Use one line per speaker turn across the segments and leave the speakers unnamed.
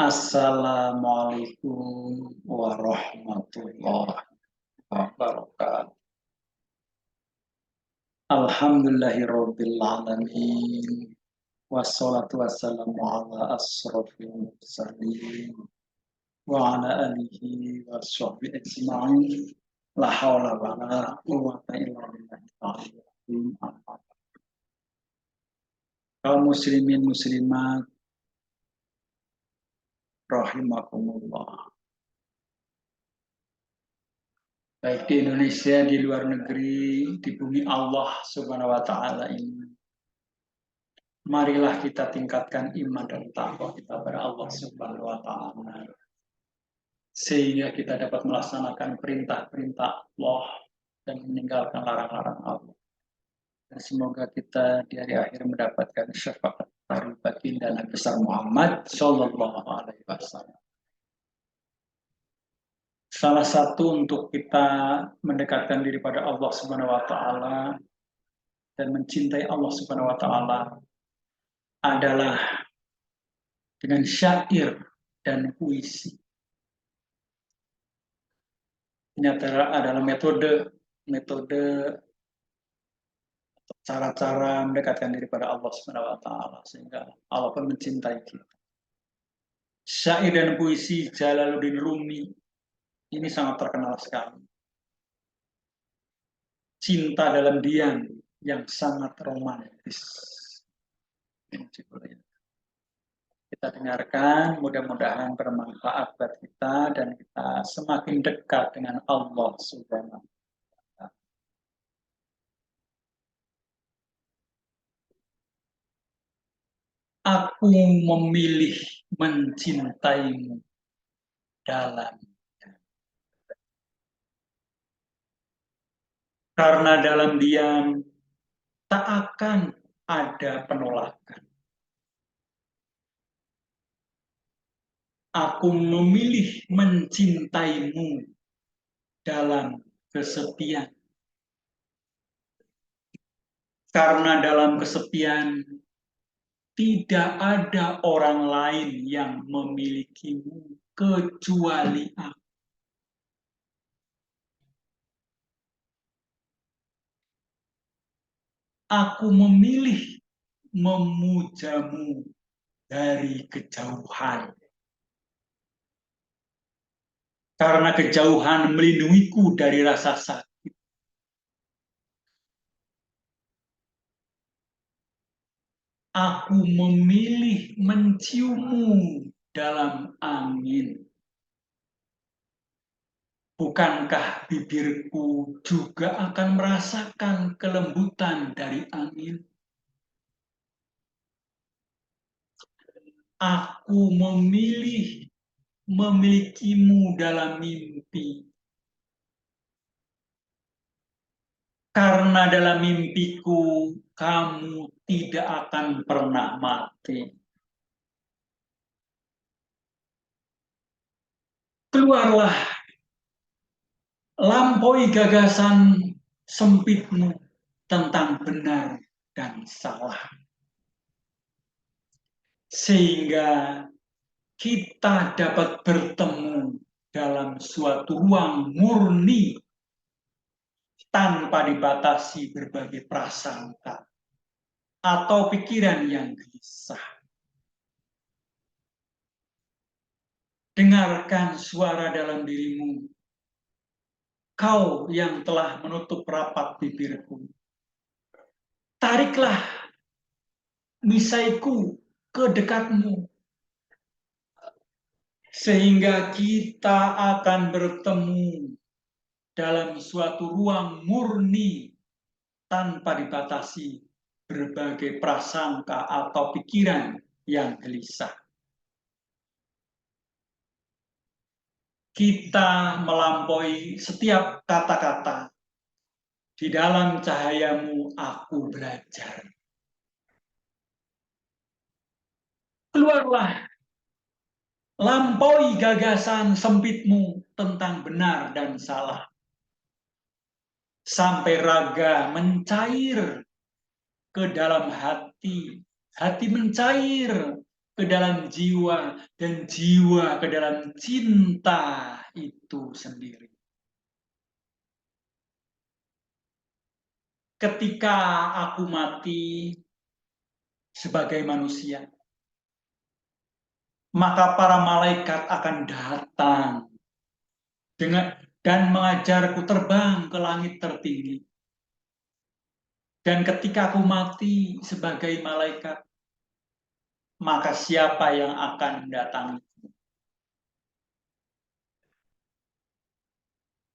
Assalamualaikum warahmatullahi wabarakatuh. Alhamdulillahirabbil alamin. Wassalatu wassalamu ala asrofil mursalin wa ala alihi washabbihi ajma'in. La haula wala quwwata illa billah. Kaum muslimin muslimat rahimakumullah. Baik di Indonesia, di luar negeri, di bumi Allah Subhanahu wa taala ini. Marilah kita tingkatkan iman dan takwa kita kepada Allah Subhanahu wa taala. Sehingga kita dapat melaksanakan perintah-perintah Allah dan meninggalkan larang-larang Allah. Dan semoga kita di hari akhir mendapatkan syafaat dari baginda Nabi besar Muhammad sallallahu alaihi wasallam. Salah satu untuk kita mendekatkan diri pada Allah Subhanahu wa taala dan mencintai Allah Subhanahu wa taala adalah dengan syair dan puisi. Ini adalah metode cara-cara mendekatkan diri pada Allah Subhanahu wa taala sehingga Allah pun mencintai kita. Syair dan puisi Jalaluddin Rumi ini sangat terkenal sekali. Cinta dalam diam yang sangat romantis. Kita dengarkan, mudah-mudahan bermanfaat buat kita dan kita semakin dekat dengan Allah Subhanahu. Aku memilih mencintaimu dalam. Karena dalam diam tak akan ada penolakan. Aku memilih mencintaimu dalam kesepian. Karena dalam kesepian tidak ada orang lain yang memilikimu kecuali aku. Aku memilih memujamu dari kejauhan. Karena kejauhan melindungiku dari rasa sakit. Aku memilih menciummu dalam angin. Bukankah bibirku juga akan merasakan kelembutan dari angin? Aku memilih memilikimu dalam mimpi. Karena dalam mimpiku kamu tidak akan pernah mati. Keluarlah, lampaui gagasan sempitmu tentang benar dan salah. Sehingga kita dapat bertemu dalam suatu ruang murni tanpa dibatasi berbagai prasangka atau pikiran yang gelisah. Dengarkan suara dalam dirimu, kau yang telah menutup rapat bibirku. Tariklah misaiku ke dekatmu, sehingga kita akan bertemu dalam suatu ruang murni tanpa dibatasi berbagai prasangka atau pikiran yang gelisah. Kita melampaui setiap kata-kata. Di dalam cahayamu aku belajar. Keluarlah, lampaui gagasan sempitmu tentang benar dan salah. Sampai raga mencair ke dalam hati. Hati mencair ke dalam jiwa, dan jiwa ke dalam cinta itu sendiri. Ketika aku mati sebagai manusia, maka para malaikat akan datang dan mengajarku terbang ke langit tertinggi. Dan ketika aku mati sebagai malaikat, maka siapa yang akan datang?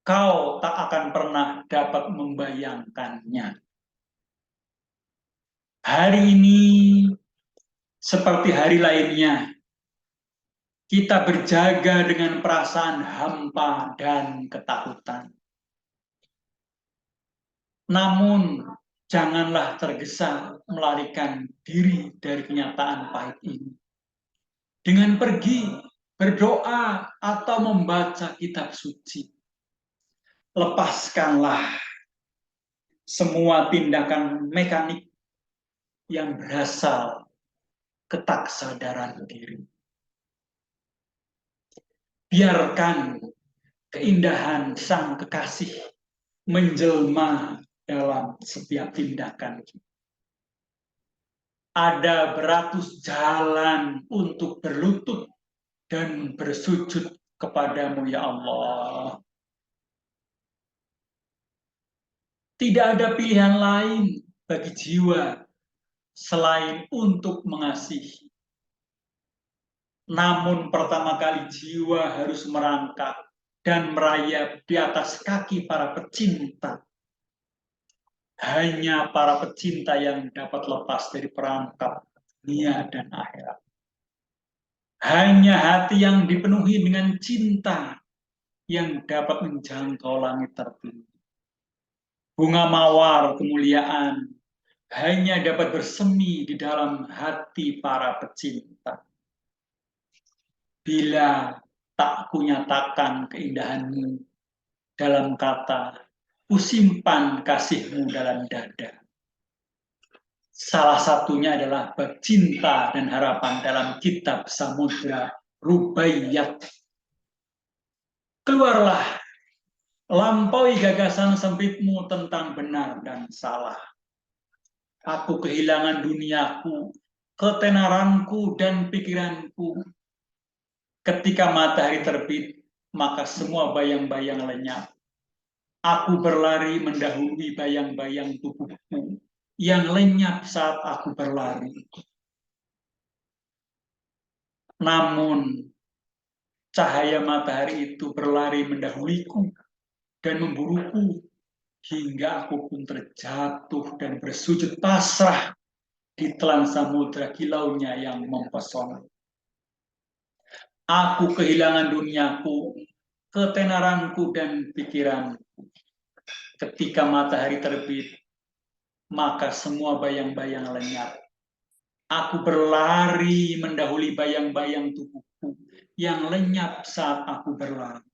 Kau tak akan pernah dapat membayangkannya. Hari ini, seperti hari lainnya, kita berjaga dengan perasaan hampa dan ketakutan. Namun, janganlah tergesa melarikan diri dari kenyataan pahit ini. Dengan pergi, berdoa, atau membaca kitab suci. Lepaskanlah semua tindakan mekanik yang berasal ketaksadaran diri. Biarkan keindahan sang kekasih menjelma dalam setiap tindakan. Ada beratus jalan untuk berlutut dan bersujud kepadamu, ya Allah. Tidak ada pilihan lain bagi jiwa selain untuk mengasihi. Namun pertama kali jiwa harus merangkak dan merayap di atas kaki para pecinta. Hanya para pecinta yang dapat lepas dari perangkap dunia dan akhirat. Hanya hati yang dipenuhi dengan cinta yang dapat menjangkau langit tertinggi. Bunga mawar kemuliaan hanya dapat bersemi di dalam hati para pecinta. Bila tak kunyatakan keindahanmu dalam kata, kusimpan kasihmu dalam dada. Salah satunya adalah bab cinta dan harapan dalam kitab Samudra Rubaiyat. Keluarlah, lampaui gagasan sempitmu tentang benar dan salah. Aku kehilangan duniaku, ketenaranku dan pikiranku. Ketika matahari terbit, maka semua bayang-bayang lenyap. Aku berlari mendahului bayang-bayang tubuhku yang lenyap saat aku berlari. Namun, cahaya matahari itu berlari mendahuliku dan memburuku hingga aku pun terjatuh dan bersujud pasrah di telan samudra kilaunya yang mempesona. Aku kehilangan duniaku, ketenaranku dan pikiranku. Ketika matahari terbit, maka semua bayang-bayang lenyap. Aku berlari mendahului bayang-bayang tubuhku yang lenyap saat aku berlari.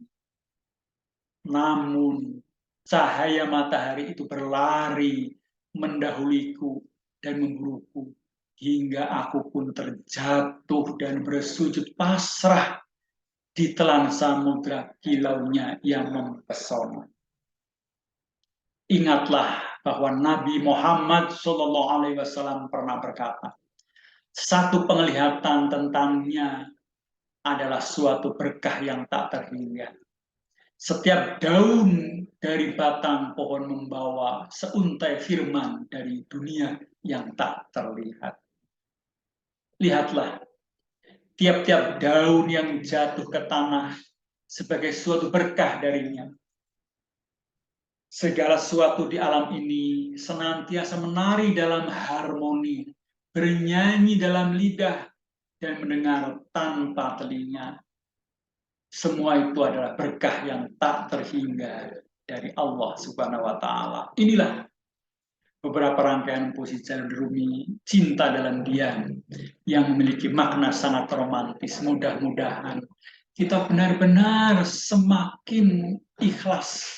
Namun, cahaya matahari itu berlari mendahuliku dan memburuku hingga aku pun terjatuh dan bersujud pasrah di telan samudra kilaunya yang mempesona. Ingatlah bahwa Nabi Muhammad SAW pernah berkata, satu penglihatan tentangnya adalah suatu berkah yang tak terhingga. Setiap daun dari batang pohon membawa seuntai firman dari dunia yang tak terlihat. Lihatlah, tiap-tiap daun yang jatuh ke tanah sebagai suatu berkah darinya. Segala sesuatu di alam ini senantiasa menari dalam harmoni, bernyanyi dalam lidah, dan mendengar tanpa telinga. Semua itu adalah berkah yang tak terhingga dari Allah Subhanahu wa Ta'ala. Inilah beberapa rangkaian puisi Jalil Rumi, Cinta dalam Diam, yang memiliki makna sangat romantis. Mudah-mudahan kita benar-benar semakin ikhlas,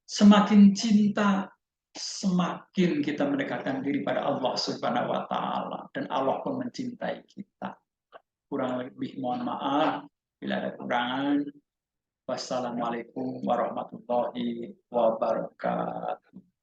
semakin cinta, semakin kita mendekatkan diri pada Allah Subhanahu wa Ta'ala, dan Allah pun mencintai kita. Kurang lebih mohon maaf bila ada kekurangan. Wassalamualaikum warahmatullahi wabarakatuh.